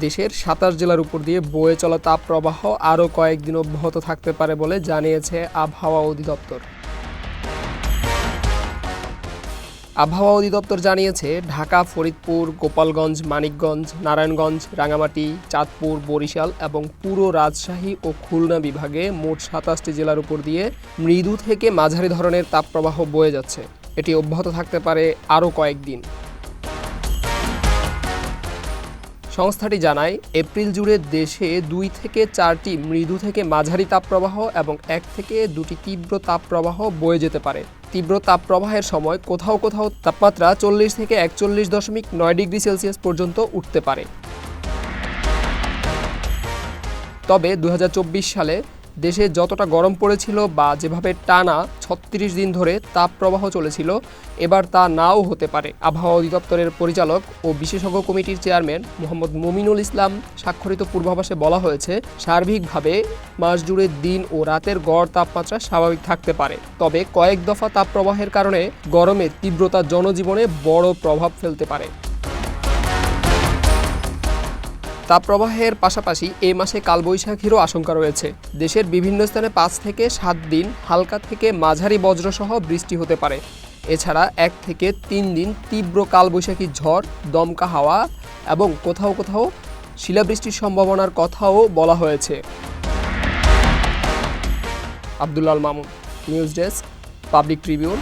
দেশের ২৭ জেলার উপর দিয়ে বয়ে চলা তাপপ্রবাহ আরও কয়েকদিন অব্যাহত থাকতে পারে বলে জানিয়েছে আবহাওয়া অধিদপ্তর। আবহাওয়া অধিদপ্তর জানিয়েছে, ঢাকা, ফরিদপুর, গোপালগঞ্জ, মানিকগঞ্জ, নারায়ণগঞ্জ, রাঙামাটি, চাঁদপুর, বরিশাল এবং পুরো রাজশাহী ও খুলনা বিভাগে মোট ২৭টি জেলার উপর দিয়ে মৃদু থেকে মাঝারি ধরনের তাপপ্রবাহ বয়ে যাচ্ছে। এটি অব্যাহত থাকতে পারে আরও কয়েকদিন। সংস্থাটি জানায়, এপ্রিল জুড়ে দেশে ২ থেকে ৪টি মৃদু থেকে মাঝারি তাপপ্রবাহ এবং ১ থেকে ২টি তীব্র তাপপ্রবাহ বয়ে যেতে পারে। তীব্র তাপপ্রবাহের সময় কোথাও কোথাও তাপমাত্রা ৪০ থেকে ৪১.৯ ডিগ্রি সেলসিয়াস পর্যন্ত উঠতে পারে। তবে ২০২৪ সালে দেশে যতটা গরম পড়েছিল বা যেভাবে টানা ৩৬ দিন ধরে তাপপ্রবাহ চলেছিল, এবার তা নাও হতে পারে। আবহাওয়া অধিদপ্তরের পরিচালক ও বিশেষজ্ঞ কমিটির চেয়ারম্যান মোহাম্মদ মুমিনুল ইসলাম স্বাক্ষরিত পূর্বাভাসে বলা হয়েছে, সার্বিকভাবে মাস জুড়ে দিন ও রাতের গড় তাপমাত্রা স্বাভাবিক থাকতে পারে। তবে কয়েক দফা তাপপ্রবাহের কারণে গরমের তীব্রতা জনজীবনে বড় প্রভাব ফেলতে পারে। তাপপ্রবাহের পাশাপাশি এ মাসে কালবৈশাখীরও আশঙ্কা রয়েছে। দেশের বিভিন্ন স্থানে ৫ থেকে ৭ দিন হালকা থেকে মাঝারি বজ্রসহ বৃষ্টি হতে পারে। এছাড়া ১ থেকে ৩ দিন তীব্র কালবৈশাখী ঝড়, দমকা হাওয়া এবং কোথাও কোথাও শিলাবৃষ্টির সম্ভাবনার কথাও বলা হয়েছে। Abdullah Al Mamun, news desk, Public Tribune.